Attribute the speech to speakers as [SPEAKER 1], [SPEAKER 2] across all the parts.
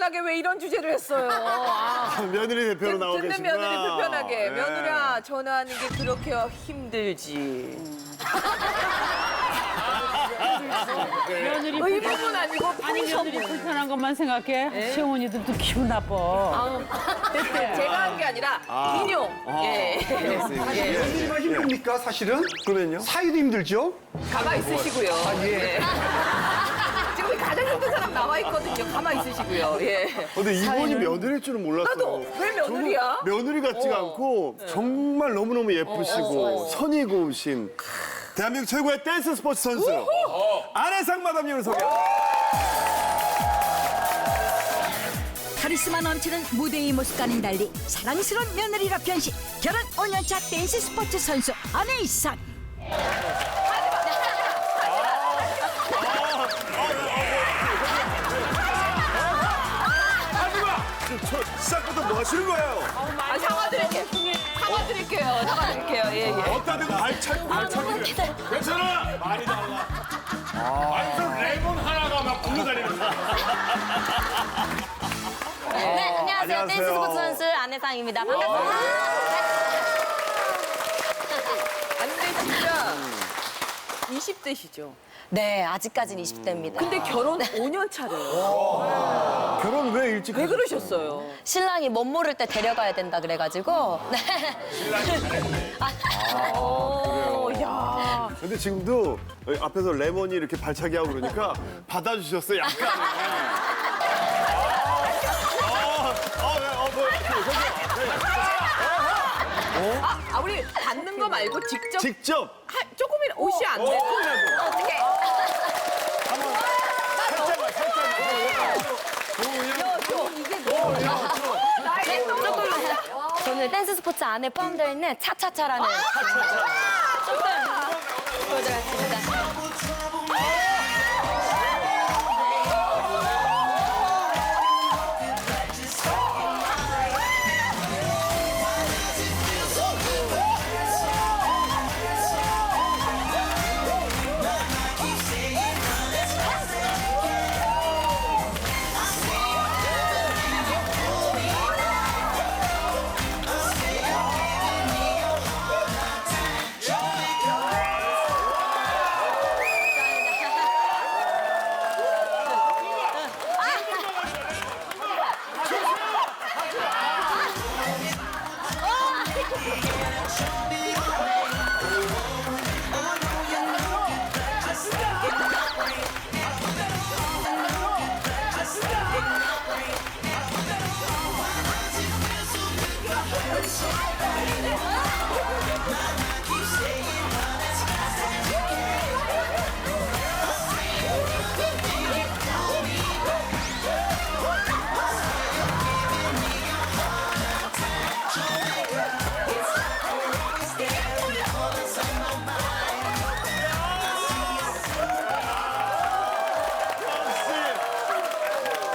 [SPEAKER 1] 불편하게 왜 이런 주제를 했어요?
[SPEAKER 2] 며느리 대표로 나오고
[SPEAKER 1] 듣는
[SPEAKER 2] 계시구나.
[SPEAKER 1] 며느리 불편하게.
[SPEAKER 2] 네.
[SPEAKER 1] 며느리야, 전화하는 게 그렇게 힘들지.
[SPEAKER 3] 며느리
[SPEAKER 1] 의무는 아니고
[SPEAKER 3] 아니 며느리
[SPEAKER 1] 펑션문.
[SPEAKER 3] 불편한 것만 생각해. 시어머니들도 기분 나빠.
[SPEAKER 1] 제가 한 게 아니라 인용. 예.
[SPEAKER 4] 며느리만 힘듭니까, 사실은?
[SPEAKER 2] 그러면요?
[SPEAKER 4] 사이도 힘들죠?
[SPEAKER 1] 가만 있으시고요.
[SPEAKER 4] 예.
[SPEAKER 1] 네. 지금 가장 힘든 사람 나와 있거든요. 가만 있으시고요. 예.
[SPEAKER 2] 근데 이분이 며느리일 줄은 몰랐어요.
[SPEAKER 1] 나도 왜 며느리야?
[SPEAKER 2] 저는 며느리 같지가 않고 정말 너무너무 예쁘시고 선이 고우신 대한민국 최고의 댄스 스포츠 선수 안혜상 마담님을 소개합니다.
[SPEAKER 5] 카리스마 넘치는 무대의 모습과는 달리 사랑스러운 며느리로 변신. 결혼 5년차 댄스 스포츠 선수 안혜상.
[SPEAKER 2] 저 시작부터 뭐 하시는 거예요?
[SPEAKER 1] 사과드릴게요. 사과드릴게요. 예, 예.
[SPEAKER 2] 어따 대고 발차기.
[SPEAKER 6] 괜찮아. 말이 달라. 아니 저 레몬 하나가 막 굴러다니는 거야.
[SPEAKER 7] 네, 안녕하세요.
[SPEAKER 2] 안녕하세요.
[SPEAKER 7] 댄스 스포츠 선수 안혜상입니다. 반갑습니다.
[SPEAKER 1] 아니, 근데 진짜 20대시죠?
[SPEAKER 7] 네, 아직까지는 20대입니다.
[SPEAKER 1] 근데 결혼 5년 차래요.
[SPEAKER 2] 결혼 왜 일찍
[SPEAKER 1] 왜
[SPEAKER 2] 하셨어요?
[SPEAKER 1] 그러셨어요?
[SPEAKER 7] 신랑이 멋 모를 때 데려가야 된다 그래가지고. 네.
[SPEAKER 1] 야.
[SPEAKER 2] 근데 지금도 앞에서 레몬이 이렇게 발차기 하고 그러니까 받아주셨어요, 약간.
[SPEAKER 1] 우리 받는 거 말고 직접
[SPEAKER 2] 직접
[SPEAKER 1] 조금이나 옷이 안 돼.
[SPEAKER 7] 어떻게?
[SPEAKER 1] 나에게 또
[SPEAKER 7] 저는 댄스 스포츠 안에 포함되어 있는 차차차라는 조금 보여드리겠습니다.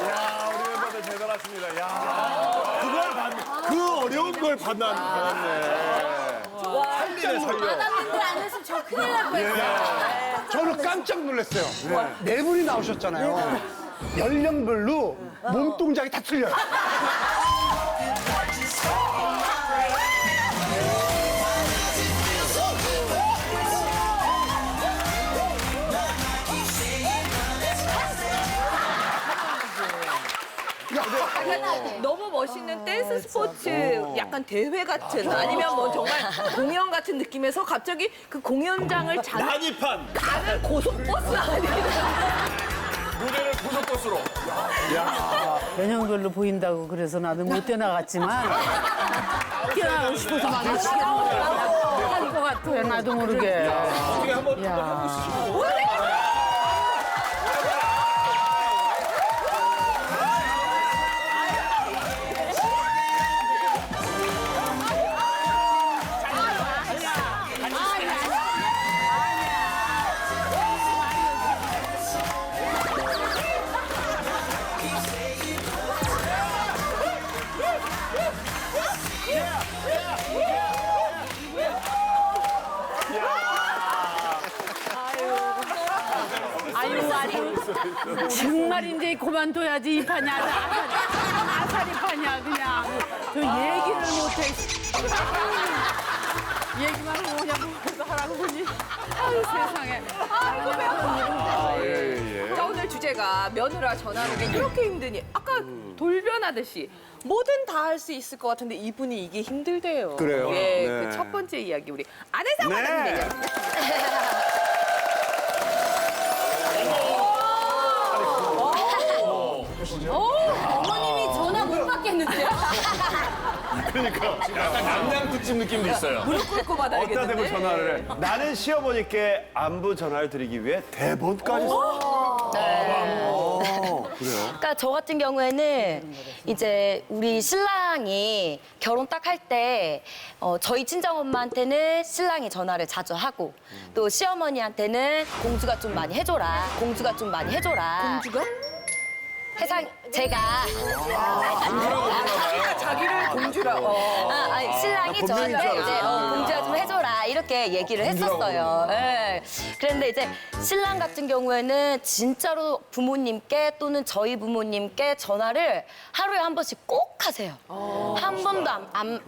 [SPEAKER 2] 야, 우리 멤버들 대단하십니다. 야, 그 어려운 걸 받았네. 살리네, 살려.
[SPEAKER 4] 저는 깜짝 놀랐어요. 네 분이 나오셨잖아요. 연령별로 몸동작이 다 틀려요.
[SPEAKER 1] 너무 멋있는 댄스 스포츠 약간 대회 같은 아니면 뭐 정말 공연 같은 느낌에서 갑자기 그 공연장을
[SPEAKER 2] 난입한.
[SPEAKER 1] 가는 고속버스 아니에요?
[SPEAKER 6] 무대를 고속버스로.
[SPEAKER 3] 연령별로 보인다고 그래서 나는 못 뛰어나갔지만 뛰어나가고 싶어서 막 미치겠는 할것 같아. 나도 모르게.
[SPEAKER 6] 어떻게 한번
[SPEAKER 3] 야. 정말 이제 그만둬야지 이 판이 아사리 판이야 그냥. 저 얘기를 못해. 얘기만 하고 그냥 그거 하라고 보니. 아유 세상에.
[SPEAKER 1] 아이고 배고파.
[SPEAKER 2] 예.
[SPEAKER 1] 자, 오늘 주제가 며느라 전하는 게 이렇게 힘드니 아까 돌변하듯이 뭐든 다 할 수 있을 것 같은데 이분이 이게 힘들대요.
[SPEAKER 2] 그래요?
[SPEAKER 1] 예,
[SPEAKER 2] 네.
[SPEAKER 1] 그 첫 번째 이야기 우리 아내상 받는
[SPEAKER 2] 네.
[SPEAKER 1] 대결.
[SPEAKER 7] 어머님이 전화 못 받겠는데요?
[SPEAKER 6] 약간 남양 특집 느낌도 있어요.
[SPEAKER 1] 무릎 꿇고
[SPEAKER 2] 어디다 대고
[SPEAKER 1] 받아야겠는데.
[SPEAKER 2] 전화를 해? 나는 시어머니께 안부 전화를 드리기 위해 대본까지 써. 그래요?
[SPEAKER 7] 그러니까 저 같은 경우에는 이제 우리 신랑이 결혼 딱 할 때 저희 친정엄마한테는 신랑이 전화를 자주 하고 또 시어머니한테는 공주가 좀 많이 해줘라. 공주가 좀 많이 해줘라. 공주가? 세상 제가
[SPEAKER 1] 자기를 공주라고.
[SPEAKER 7] 아니, 신랑이
[SPEAKER 2] 나
[SPEAKER 7] 저한테
[SPEAKER 2] 본명인 줄
[SPEAKER 7] 이제
[SPEAKER 2] 알았어.
[SPEAKER 7] 공주야 좀 해줘라 이렇게 얘기를 했었어요. 예. 그런데 이제 신랑 같은 경우에는 진짜로 부모님께 또는 저희 부모님께 전화를 하루에 한 번씩 꼭 하세요. 한 번도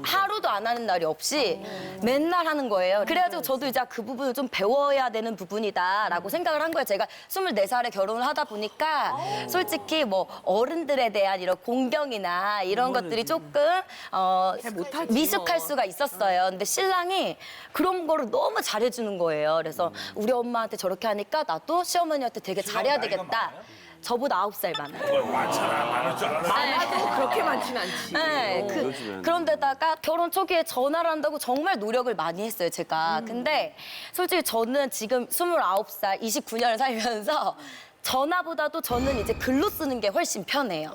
[SPEAKER 7] 하루도 안 하는 날이 없이 맨날 하는 거예요. 그래가지고 저도 이제 그 부분을 좀 배워야 되는 부분이다라고 생각을 한 거예요. 제가 24살에 결혼을 하다 보니까 솔직히 뭐 어른들에 대한 이런 공경이나 이런 것들이 조금 미숙할 수가 있었어요. 근데 신랑이 그런 거를 너무 잘해주는 거예요. 그래서 우리 엄마한테 저렇게 하니까 나도 시어머니한테 되게 잘해야 되겠다. 저보다 9살 많아요.
[SPEAKER 6] 많을 줄 알았어.
[SPEAKER 1] 많아도 그렇게 많진 않지.
[SPEAKER 7] 네, 그런데다가 결혼 초기에 전화를 한다고 정말 노력을 많이 했어요, 제가. 근데 솔직히 저는 지금 29살, 29년을 살면서 전화보다도 저는 이제 글로 쓰는 게 훨씬 편해요.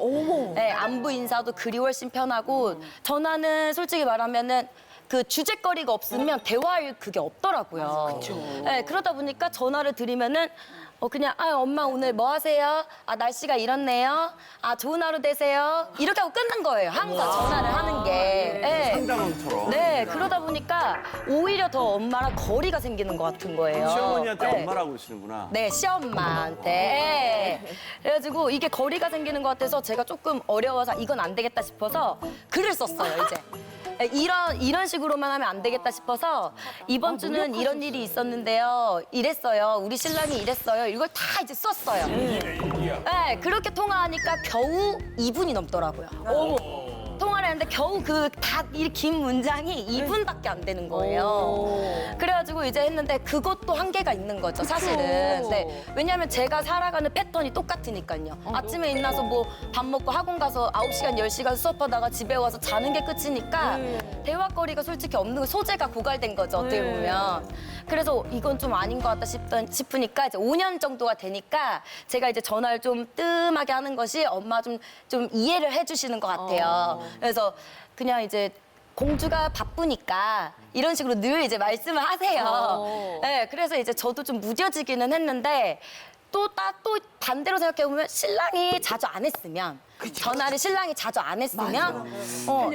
[SPEAKER 7] 네, 안부 인사도 글이 훨씬 편하고 전화는 솔직히 말하면은 그 주제거리가 없으면 대화할 그게 없더라고요. 네, 그러다 보니까 전화를 드리면은 그냥 엄마 오늘 뭐 하세요? 날씨가 이렇네요. 좋은 하루 되세요. 이렇게 하고 끊는 거예요. 항상 전화를 하는 게. 네.
[SPEAKER 2] 상담원처럼.
[SPEAKER 7] 네, 그러다 보니까 오히려 더 엄마랑 거리가 생기는 것 같은 거예요.
[SPEAKER 2] 시어머니한테
[SPEAKER 7] 네.
[SPEAKER 2] 엄마라고 그러시는구나.
[SPEAKER 7] 네, 시엄마한테. 네. 그래가지고 이게 거리가 생기는 것 같아서 제가 조금 어려워서 이건 안 되겠다 싶어서 글을 썼어요, 이제. 네, 이런 식으로만 하면 안 되겠다 싶어서 이번 주는 이런 일이 있었는데요. 이랬어요. 우리 신랑이 이랬어요. 이걸 다 이제 썼어요. 네, 그렇게 통화하니까 겨우 2분이 넘더라고요. 통화를 했는데 겨우 이 긴 문장이 2분밖에 안 되는 거예요. 그래가지고 이제 했는데 그것도 한계가 있는 거죠, 사실은. 네. 왜냐하면 제가 살아가는 패턴이 똑같으니까요. 아침에 일어나서 뭐 밥 먹고 학원 가서 9시간, 10시간 수업하다가 집에 와서 자는 게 끝이니까 대화거리가 솔직히 없는 거, 소재가 고갈된 거죠, 어떻게 보면. 그래서 이건 좀 아닌 것 같다 싶으니까 이제 5년 정도가 되니까 제가 이제 전화를 좀 뜸하게 하는 것이 엄마 좀 이해를 해주시는 것 같아요. 그래서 그냥 이제 공주가 바쁘니까 이런 식으로 늘 이제 말씀을 하세요. 네, 그래서 이제 저도 좀 무뎌지기는 했는데 또 반대로 생각해보면 신랑이 자주 안 했으면 전화를 신랑이 자주 안 했으면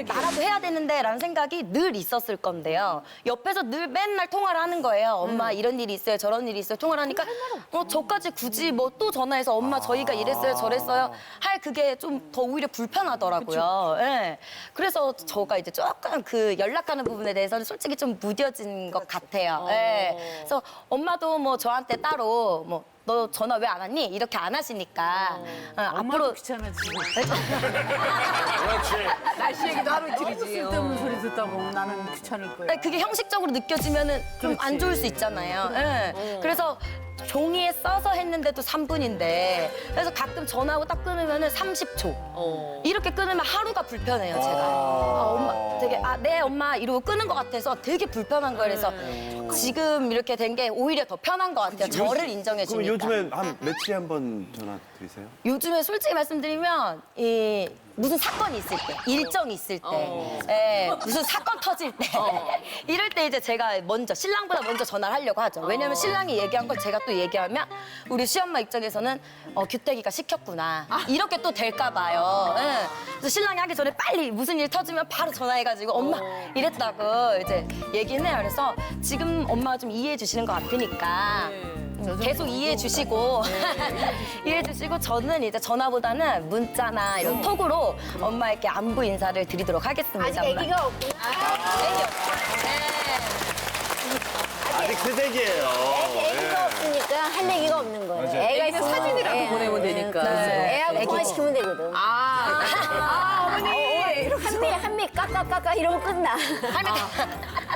[SPEAKER 7] 나라도 해야 되는데라는 생각이 늘 있었을 건데요. 옆에서 늘 맨날 통화를 하는 거예요. 엄마 이런 일이 있어요, 저런 일이 있어요. 통화를 하니까 저까지 굳이 뭐 또 전화해서 엄마 저희가 이랬어요, 저랬어요 할 그게 좀 더 오히려 불편하더라고요. 네. 그래서 저가 이제 조금 그 연락하는 부분에 대해서는 솔직히 좀 무뎌진 것 같아요. 네. 그래서 엄마도 뭐 저한테 따로 뭐 너 전화 왜 안 왔니? 이렇게 안 하시니까
[SPEAKER 3] 앞으로 귀찮아지고.
[SPEAKER 6] 그렇지.
[SPEAKER 1] 날씨 얘기도 하루 이틀이지.
[SPEAKER 3] 쓸데없는 소리 듣다 보면 나는 귀찮을 거야.
[SPEAKER 7] 그게 형식적으로 느껴지면은 좀 안 좋을 수 있잖아요. 네. 그래서 종이에 써서 했는데도 3분인데 그래서 가끔 전화하고 딱 끊으면은 30초. 이렇게 끊으면 하루가 불편해요, 제가. 엄마 되게 네 엄마 이러고 끊은 것 같아서 되게 불편한 거예요. 그래서 지금 이렇게 된 게 오히려 더 편한 것 같아요. 저를 인정해
[SPEAKER 2] 그럼
[SPEAKER 7] 주니까.
[SPEAKER 2] 요즘엔 한 며칠에 한 번 전화 드리세요?
[SPEAKER 7] 요즘에 솔직히 말씀드리면 무슨 사건이 있을 때, 일정이 있을 때, 무슨 사건 터질 때 이럴 때 이제 제가 먼저 신랑보다 먼저 전화를 하려고 하죠. 왜냐면 신랑이 얘기한 걸 제가 또 얘기하면 우리 시엄마 입장에서는 규태기가 시켰구나 이렇게 또 될까 봐요. 예. 그래서 신랑이 하기 전에 빨리 무슨 일 터지면 바로 전화해가지고 엄마 이랬다고 이제 얘기는 해요. 그래서 지금 엄마가 좀 이해해 주시는 것 같으니까 계속 이해해 주시고 이해해 주시고 저는 이제 전화보다는 문자나 이런 톡으로 엄마에게 안부 인사를 드리도록 하겠습니다.
[SPEAKER 8] 아직 아기가 없구나.
[SPEAKER 7] 애기 없고.
[SPEAKER 2] 아직 새댁이에요.
[SPEAKER 8] 애기가 없으니까 할 얘기가 없는 거예요. 애가
[SPEAKER 1] 애기는
[SPEAKER 8] 있으면
[SPEAKER 1] 사진이라도 보내면 되니까.
[SPEAKER 8] 애하고 통화시키면 되거든.
[SPEAKER 1] 어머니.
[SPEAKER 8] 한미 까까까까 이러면 끝나.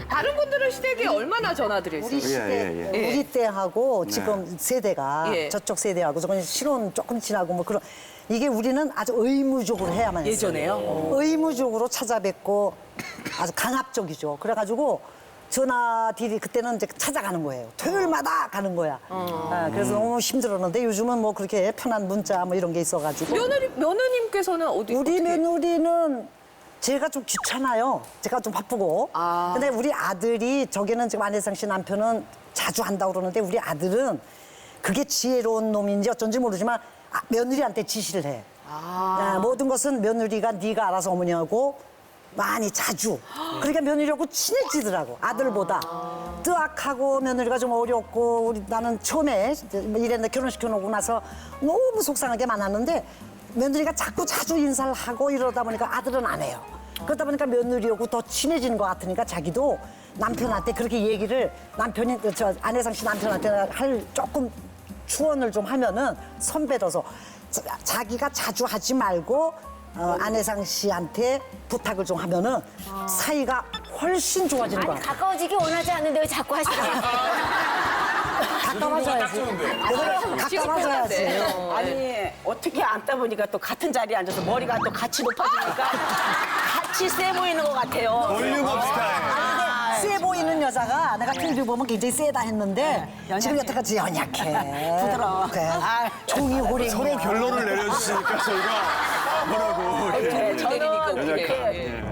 [SPEAKER 1] 다른 분들은 시댁에 얼마나 전화드렸어요?
[SPEAKER 3] 우리 때하고 지금 세대가
[SPEAKER 1] 예.
[SPEAKER 3] 저쪽 세대하고 조금 신혼 조금 지나고 뭐 그런 이게 우리는 아주 의무적으로 해야만 했어요.
[SPEAKER 1] 예전에요?
[SPEAKER 3] 의무적으로 찾아뵙고 아주 강압적이죠. 그래가지고 전화딜이 그때는 이제 찾아가는 거예요. 토요일마다 가는 거야. 그래서 너무 힘들었는데 요즘은 뭐 그렇게 편한 문자 뭐 이런 게 있어가지고.
[SPEAKER 1] 며느님께서는 어디?
[SPEAKER 3] 우리
[SPEAKER 1] 어떻게?
[SPEAKER 3] 며느리는 제가 좀 귀찮아요. 제가 좀 바쁘고. 근데 우리 아들이 저기는 지금 안혜상 씨 남편은 자주 한다고 그러는데 우리 아들은 그게 지혜로운 놈인지 어쩐지 모르지만 며느리한테 지시를 해. 모든 것은 며느리가 네가 알아서 어머니하고 많이 자주. 그러니까 며느리하고 친해지더라고. 아들보다. 뜨악하고 며느리가 좀 어렵고 나는 처음에 이랬는데 결혼시켜놓고 나서 너무 속상한 게 많았는데 며느리가 자꾸 자주 인사를 하고 이러다 보니까 아들은 안 해요. 그러다 보니까 며느리하고 더 친해지는 것 같으니까 자기도 남편한테 그렇게 얘기를 남편이 저 안혜상 씨 남편한테 할 조금 추원을 좀 하면은 선배로서 자기가 자주 하지 말고 안혜상 씨한테 부탁을 좀 하면은 사이가 훨씬 좋아지는 거야.
[SPEAKER 8] 가까워지기 원하지 않는데 왜 자꾸 하시나요?
[SPEAKER 3] 가까워져야지. 가까워져야지.
[SPEAKER 9] 아니 어떻게 앉다 보니까 또 같은 자리에 앉아서 머리가 또 같이 높아지니까 같이 세 보이는 것 같아요.
[SPEAKER 2] 볼륨업 스타일.
[SPEAKER 3] 세 보이는 여자가 내가 TV 보면 굉장히 세다 했는데 지금 여태까지 연약해. 부드러워. 그래. 종이 호리.
[SPEAKER 2] 서로 결론을 내려주시니까 저희가 뭐라고.
[SPEAKER 9] 네, 저는
[SPEAKER 2] 연약한.
[SPEAKER 9] 이렇게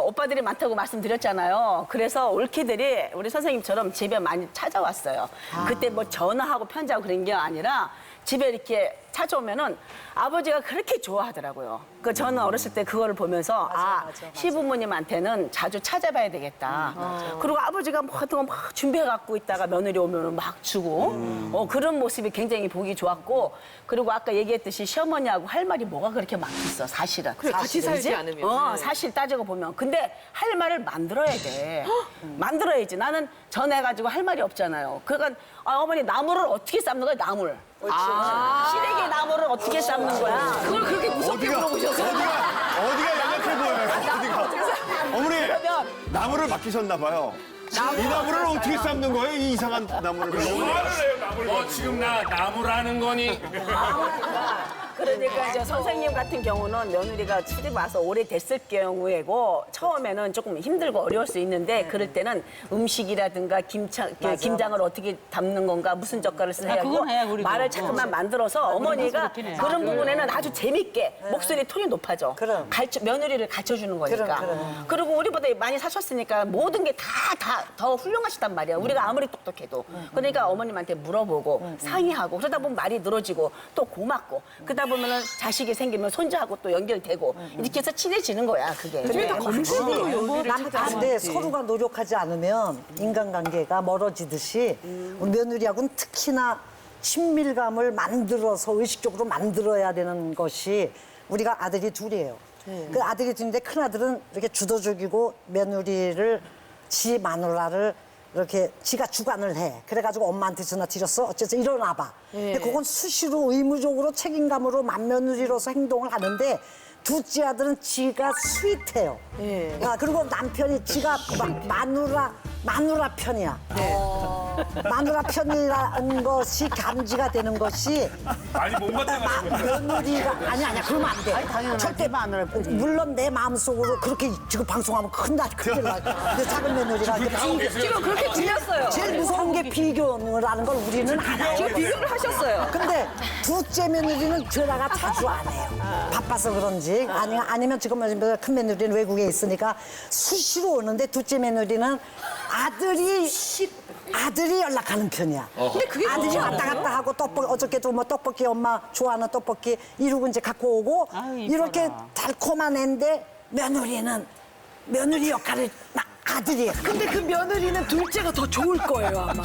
[SPEAKER 9] 오빠들이 많다고 말씀드렸잖아요. 그래서 올케들이 우리 선생님처럼 집에 많이 찾아왔어요. 그때 뭐 전화하고 편지하고 그런 게 아니라 집에 이렇게 찾아오면은 아버지가 그렇게 좋아하더라고요. 그 저는 어렸을 때 그거를 보면서 맞아. 시부모님한테는 자주 찾아봐야 되겠다. 그리고 아버지가 뭐 같은 거 막 준비해 갖고 있다가 며느리 오면은 막 주고 그런 모습이 굉장히 보기 좋았고 그리고 아까 얘기했듯이 시어머니하고 할 말이 뭐가 그렇게 많겠어 사실은.
[SPEAKER 1] 그래, 같이 살지
[SPEAKER 9] 그지?
[SPEAKER 1] 않으면.
[SPEAKER 9] 사실 따지고 보면 근데 할 말을 만들어야 돼. 만들어야지. 나는 전해가지고 할 말이 없잖아요. 그러니까 어머니 나무를 어떻게 삶는 거야 나무를. 시래기 나무를 어떻게 삶는 거야?
[SPEAKER 1] 그걸 그렇게 무섭게 물어보셔서.
[SPEAKER 2] 어디가 연약해 보여요? 어디가? 어머니, 나무를 맡기셨나 봐요. 이 나무를 어떻게 삶는 거예요? 이 이상한 나무를.
[SPEAKER 6] 말을 해요, 나무를. 지금 나 나무라는 거니?
[SPEAKER 9] 그러니까 이제 선생님 같은 경우는 며느리가 시집 와서 오래됐을 경우에고 처음에는 조금 힘들고 어려울 수 있는데 그럴 때는 음식이라든가 김장을 어떻게 담는 건가 무슨 젓갈을 써야 하고
[SPEAKER 3] 그건 해, 우리도.
[SPEAKER 9] 말을 자꾸만 만들어서 어머니가
[SPEAKER 3] 그렇긴 해.
[SPEAKER 9] 그런 부분에는 아주 재밌게 목소리 톤이 높아져.
[SPEAKER 3] 그럼.
[SPEAKER 9] 며느리를 가르쳐주는 거니까. 그리고 우리보다 많이 사셨으니까 모든 게 다 더 훌륭하시단 말이야. 우리가 아무리 똑똑해도. 그러니까 어머님한테 물어보고 상의하고 그러다 보면 말이 늘어지고 또 고맙고 그러다 보면은 자식이 생기면 손자하고 또 연결되고 이렇게 해서 친해지는 거야 그게.
[SPEAKER 3] 근데 서로가 노력하지 않으면 인간관계가 멀어지듯이 우리 며느리하고는 특히나 친밀감을 만들어서 의식적으로 만들어야 되는 것이 우리가 아들이 둘이에요. 그 아들이 둘인데 큰 아들은 이렇게 주도적이고 며느리를 지 마누라를 이렇게 지가 주관을 해. 그래가지고 엄마한테 전화 드렸어. 어째서 일어나 봐. 근데 그건 수시로 의무적으로 책임감으로 맏며느리로서 행동을 하는데 둘째 아들은 지가 스윗해요. 그리고 남편이 지가 마누라 편이야. 마누라 편이라는 것이 감지가 되는 것이
[SPEAKER 6] 많이 못마땅하시고
[SPEAKER 3] 며느리가 아니야 그러면 안 돼. 절대 마누라 물론 내 마음속으로 그렇게 지금 방송하면 큰일 나. 근데 작은 며느리가
[SPEAKER 1] 지금 그렇게 들렸어요.
[SPEAKER 3] 제일 무서운 게 비교라는 걸 우리는 알아요.
[SPEAKER 1] 지금 비교를 하셨어요.
[SPEAKER 3] 근데 둘째 며느리는 전화가 자주 안 해요. 바빠서 그런지 아니면 지금 큰 며느리는 외국에 있으니까 수시로 오는데 둘째 며느리는 아들이 연락하는 편이야.
[SPEAKER 1] 근데 그게
[SPEAKER 3] 아들이 왔다 갔다 하고 떡볶이 어저께도 뭐 떡볶이 엄마 좋아하는 떡볶이 이러고 이제 갖고 오고 이렇게 달콤한 애인데 며느리 역할을 아들이 해.
[SPEAKER 1] 근데 그 며느리는 둘째가 더 좋을 거예요 아마.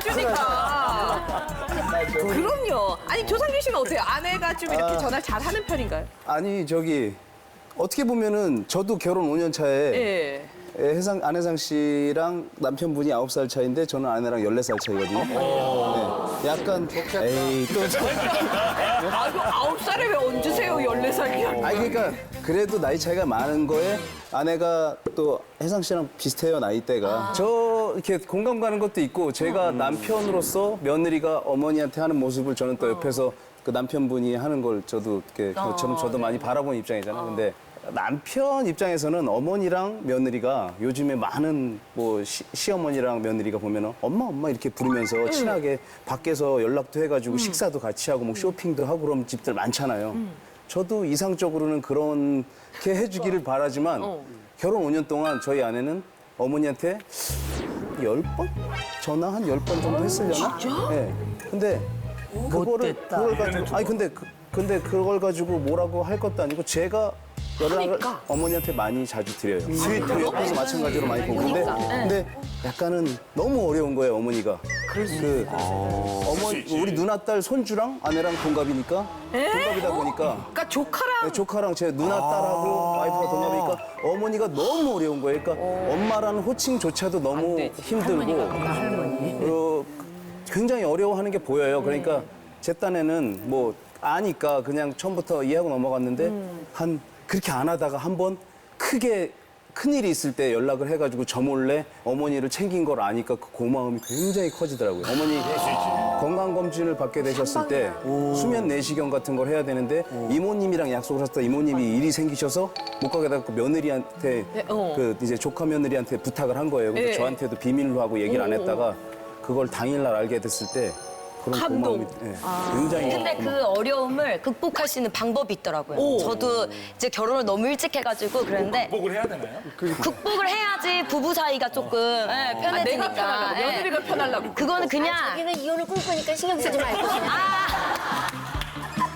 [SPEAKER 1] 해주니까. 그럼요. 아니 조상진 씨는 어때요? 아내가 좀 이렇게 전화 잘 하는 편인가요?
[SPEAKER 10] 아니 저기 어떻게 보면은 저도 결혼 5년 차에
[SPEAKER 1] 예.
[SPEAKER 10] 안혜상 씨랑 남편분이 9살 차인데 저는 아내랑 14살 차이거든요. 네. 약간 에이 또
[SPEAKER 1] 아이고 9살에 왜 얹으세요? 14살이야.
[SPEAKER 10] 아니 그러니까 그래도 나이 차이가 많은 거에 아내가 또 혜상 씨랑 비슷해요 나이대가. 저 이렇게 공감 가는 것도 있고 제가 남편으로서 며느리가 어머니한테 하는 모습을 저는 또 옆에서 그 남편분이 하는 걸 저도 이렇게 저도 많이 바라보는 입장이잖아요. 근데 남편 입장에서는 어머니랑 며느리가 요즘에 많은 뭐 시어머니랑 며느리가 보면은 엄마 이렇게 부르면서 친하게 밖에서 연락도 해가지고 식사도 같이 하고 뭐 쇼핑도 하고 그런 집들 많잖아요. 저도 이상적으로는 그렇게 해주기를 바라지만 결혼 5년 동안 저희 아내는 어머니한테 10번? 전화 한 10번 정도 했으려나? 진짜? 네. 근데 그걸 가지고 근데 그걸 가지고 뭐라고 할 것도 아니고 제가 연락을 어머니한테 많이 자주 드려요. 그 옆에서 마찬가지로 많이 보고 근데 약간은 너무 어려운 거예요 어머니가. 우리 누나딸 손주랑 아내랑 동갑이니까 동갑이다 보니까
[SPEAKER 1] 그러니까 조카랑
[SPEAKER 10] 조카랑 제 누나딸하고 와이프가 동갑이니까 어머니가 너무 어려운 거예요. 그러니까 엄마라는 호칭조차도 너무 힘들고 굉장히 어려워하는 게 보여요. 그러니까 제 딴에는 뭐 아니까 그냥 처음부터 이해하고 넘어갔는데 그렇게 안 하다가 한 번 크게 큰일이 있을 때 연락을 해가지고 저 몰래 어머니를 챙긴 걸 아니까 그 고마움이 굉장히 커지더라고요. 어머니 건강검진을 받게 되셨을 때 수면 내시경 같은 걸 해야 되는데 이모님이랑 약속을 하셨다 이모님이 일이 생기셔서 못 가게 돼서 며느리한테 그 이제 조카 며느리한테 부탁을 한 거예요. 근데 저한테도 비밀로 하고 얘기를 안 했다가 그걸 당일날 알게 됐을 때 그런 고마움이 굉장히
[SPEAKER 7] 근데 그 어려움을 극복할 수 있는 방법이 있더라고요. 저도 이제 결혼을 너무 일찍 해가지고 그랬는데
[SPEAKER 6] 극복을 해야 되나요?
[SPEAKER 7] 극복을 해야지 부부 사이가 조금 편해지니까.
[SPEAKER 1] 내가 편하려고
[SPEAKER 7] 예.
[SPEAKER 1] 며느리가 편하려고.
[SPEAKER 7] 그거는 그냥
[SPEAKER 8] 자기는 이혼을 꿈꾸니까 신경 쓰지 말고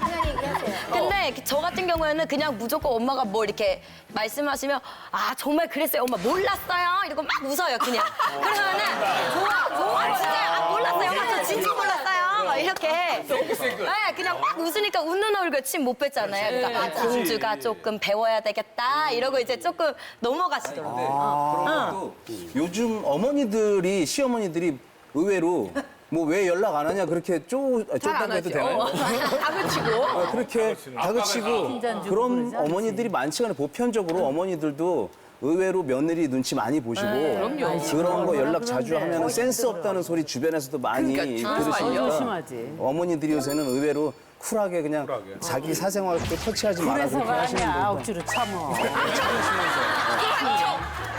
[SPEAKER 8] 그냥 얘기하세요.
[SPEAKER 7] 근데 저 같은 경우에는 그냥 무조건 엄마가 뭐 이렇게 말씀하시면 아 정말 그랬어요 엄마 몰랐어요 이러고 막 웃어요 그냥 그러면은 좋아 진짜 몰랐어요 엄마 저 진짜 몰랐어요 막 이렇게 네, 그냥 막 웃으니까 웃는 얼굴 침 못 뺐잖아요 그러니까 아, 공주가 조금 배워야 되겠다 이러고 이제 조금 넘어가시더라고요
[SPEAKER 10] 그런 것도 요즘 어머니들이 시어머니들이 의외로 뭐 왜 연락 안 하냐 그렇게 쫄딱 해도 되나요?
[SPEAKER 1] 다그치고.
[SPEAKER 10] 그렇게 다그치고 그런 어머니들이 많지가 않아요. 보편적으로 어머니들도 의외로 며느리 눈치 많이 보시고 그런 거 연락 자주 하면 센스 없다는 소리 주변에서도 많이 들으시니까 어머니들이 요새는 의외로 쿨하게 그냥 자기 사생활도 터치하지 말라고 그렇게 하시는 거예요.
[SPEAKER 3] 억지로 참어.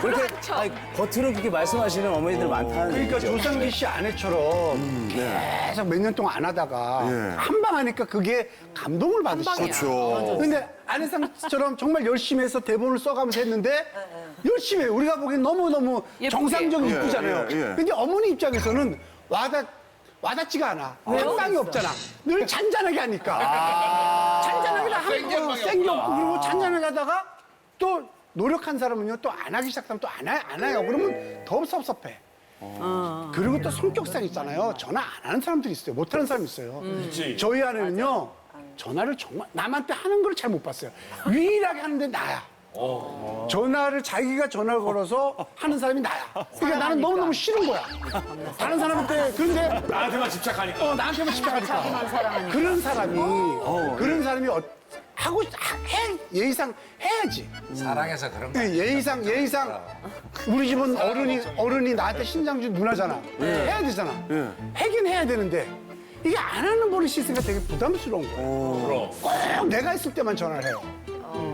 [SPEAKER 10] 그렇게 아니, 겉으로 그렇게 말씀하시는 어머니들 많다는
[SPEAKER 4] 그러니까
[SPEAKER 10] 얘기죠.
[SPEAKER 4] 조상기 씨 아내처럼 계속 몇 년 동안 안 하다가 한 방 하니까 그게 감동을 받으시죠.
[SPEAKER 2] 그렇죠.
[SPEAKER 4] 근데 아내상처럼 정말 열심히 해서 대본을 써가면서 했는데 열심히 해요. 우리가 보기엔 너무너무 정상적인 이쁘잖아요.
[SPEAKER 2] 예.
[SPEAKER 4] 근데 어머니 입장에서는 와닿지가 않아. 한 방이 없잖아. 늘 잔잔하게 하니까. 잔잔하게 하는 거 생겼고 그리고 잔잔하게 하다가 또 노력한 사람은요 또 안 하기 시작하면 또 안 해요. 그러면 더 섭섭해. 그리고 또 성격상 있잖아요. 전화 안 하는 사람들이 있어요. 못 하는 사람이 있어요. 저희 아내는요 전화를 정말 남한테 하는 걸 잘 못 봤어요. 유일하게 하는데 나야. 전화를 자기가 전화를 걸어서 하는 사람이 나야. 그러니까 나는 너무너무 싫은 거야. 다른 사람한테 그런데
[SPEAKER 6] 나한테만 집착하니까.
[SPEAKER 4] 나한테만 집착하니까. 그런 사람이 하고 해 예의상 해야지.
[SPEAKER 6] 사랑해서 그런 거.
[SPEAKER 4] 예의상 우리 집은 어른이 나한테 신장주 누나잖아. 해야 되잖아. 하긴 해야 되는데 이게 안 하는 버릇이 있으니까 되게 부담스러운 거야. 꼭 내가 있을 때만 전화를 해요.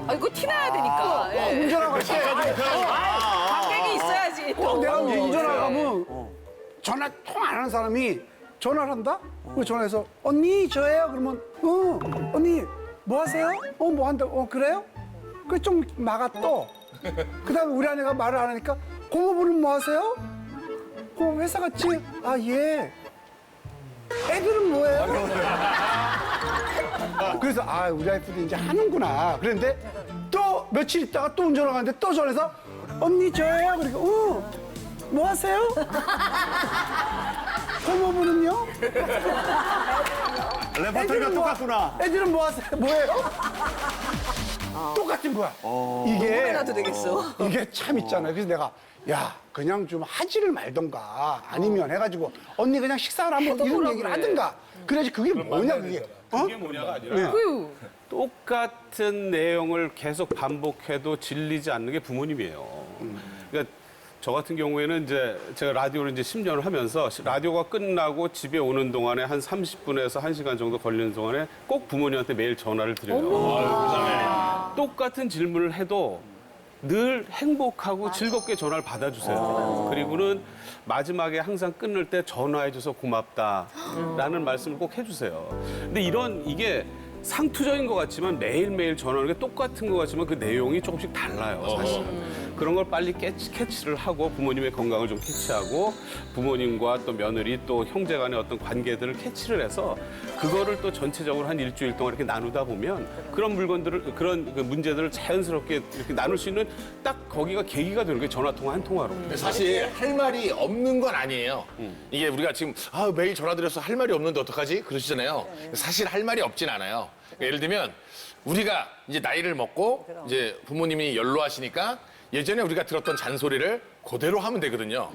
[SPEAKER 1] 아 이거 티나야 되니까.
[SPEAKER 4] 운전하고 할 때.
[SPEAKER 1] 관객이 있어야지.
[SPEAKER 4] 꼭 내가 운전하고 가면 전화 통 안 하는 사람이 전화를 한다? 그래서 전화해서 언니 저예요? 그러면 언니 뭐 하세요? 뭐 한다? 그래요? 그 좀 막아 또. 그다음에 우리 아내가 말을 안 하니까 고모부는 뭐 하세요? 회사 갔지? 아 예. 애들은 뭐예요? 그래서 우리 와이프도 이제 하는구나. 그런데 또 며칠 있다가 또 운전을 가는데 또 전화해서 언니 저예요? 그러니까 뭐 하세요? 고모부는요?
[SPEAKER 2] 레퍼토리가 똑같구나.
[SPEAKER 4] 애들은 뭐 하세요? 뭐예요? 똑같은 거야. 이게
[SPEAKER 1] 해놔도 되겠어.
[SPEAKER 4] 이게 참 있잖아요. 그래서 내가 야 그냥 좀 하지를 말던가 아니면 해가지고 언니 그냥 식사를 한번 이런 얘기를 하든가 그래야지 그게 뭐냐 그게.
[SPEAKER 6] 그게 뭐냐가 아니라 똑같은 내용을 계속 반복해도 질리지 않는 게 부모님이에요. 그러니까 저 같은 경우에는 이제 제가 라디오를 이제 10년을 하면서 라디오가 끝나고 집에 오는 동안에 한 30분에서 1시간 정도 걸리는 동안에 꼭 부모님한테 매일 전화를 드려요. 똑같은 질문을 해도 늘 행복하고 즐겁게 전화를 받아주세요. 그리고는 마지막에 항상 끊을 때 전화해줘서 고맙다라는 말씀을 꼭 해주세요. 근데 이게 상투적인 것 같지만 매일매일 전화하는 게 똑같은 것 같지만 그 내용이 조금씩 달라요, 사실은. 그런 걸 빨리 캐치를 하고 부모님의 건강을 좀 캐치하고 부모님과 또 며느리 또 형제 간의 어떤 관계들을 캐치를 해서 그거를 또 전체적으로 한 일주일 동안 이렇게 나누다 보면 그런 그런 그 문제들을 자연스럽게 이렇게 나눌 수 있는 딱 거기가 계기가 되는 게 전화통화 한 통화로.
[SPEAKER 11] 근데 사실 할 말이 없는 건 아니에요. 이게 우리가 지금 매일 전화 드려서 할 말이 없는데 어떡하지? 그러시잖아요. 사실 할 말이 없진 않아요. 예를 들면 우리가 이제 나이를 먹고 이제 부모님이 연로하시니까 예전에 우리가 들었던 잔소리를 그대로 하면 되거든요.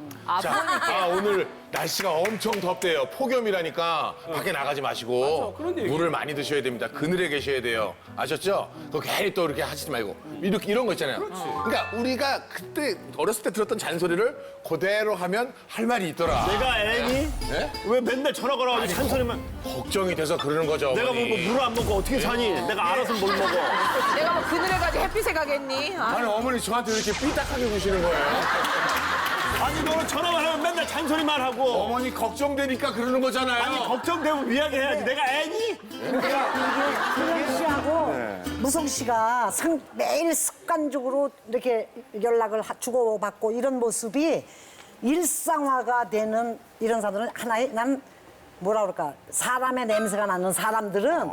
[SPEAKER 11] 오늘 날씨가 엄청 덥대요. 폭염이라니까 밖에 나가지 마시고 물을 많이 드셔야 됩니다. 그늘에 계셔야 돼요. 아셨죠? 그거 괜히 또 이렇게 하시지 말고 이런 거 있잖아요. 그러니까 우리가 그때 어렸을 때 들었던 잔소리를 그대로 하면 할 말이 있더라.
[SPEAKER 2] 내가 애니?
[SPEAKER 11] 네?
[SPEAKER 2] 왜 맨날 전화 걸어가지고 잔소리만.
[SPEAKER 11] 걱정이 돼서 그러는 거죠.
[SPEAKER 2] 내가 뭐
[SPEAKER 11] 어머니.
[SPEAKER 2] 물 안 먹고 어떻게 사니? 내가 알아서 뭘 먹어.
[SPEAKER 1] 내가 뭐 그늘에 가지 햇빛에 가겠니?
[SPEAKER 11] 아니 어머니 저한테 왜 이렇게 삐딱하게 보시는 거예요?
[SPEAKER 2] 아니 너는 전화만 하면 맨날 잔소리만 하고.
[SPEAKER 11] 어머니 걱정되니까 그러는 거잖아요.
[SPEAKER 2] 아니 걱정되면 이야기해야지. 내가 애니?
[SPEAKER 3] 김현 씨하고 무성 씨가 매일 습관적으로 이렇게 연락을 주고받고 이런 모습이 일상화가 되는 이런 사람들은 하나의 난 뭐라 그럴까 사람의 냄새가 나는 사람들은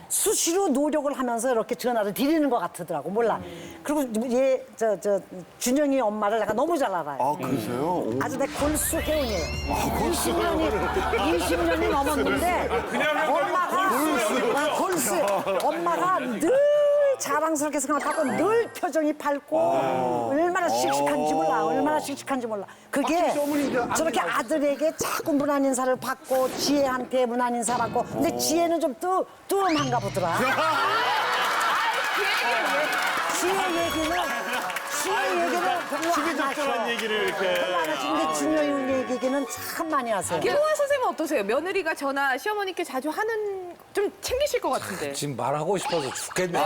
[SPEAKER 3] 수시로 노력을 하면서 이렇게 전화를 드리는 것 같더라고 몰라. 그리고 준영이 엄마를 내가 너무 잘 알아요.
[SPEAKER 2] 아 그러세요?
[SPEAKER 3] 아주 내 골수 회원이에요.
[SPEAKER 2] 골수
[SPEAKER 3] 20년이 넘었는데 엄마가 골수 엄마가 늘 자랑스럽게 생각하고 늘 표정이 밝고 얼마나 씩씩한지 몰라. 얼마나 씩씩한지 몰라. 그게 저렇게 아들에게 자꾸 문안 인사를 받고 지혜한테 문안 인사 받고 근데 지혜는 좀 뜸한가 보더라. 지혜 얘기는
[SPEAKER 2] 시기적절한 얘기를 이렇게.
[SPEAKER 3] 별로 안 하시는데 준영이 얘기는 참 많이 하세요.
[SPEAKER 1] 김호아 선생님은 어떠세요? 며느리가 전화 시어머니께 자주 하는 좀 챙기실 것 같은데.
[SPEAKER 12] 지금 말하고 싶어서 죽겠네.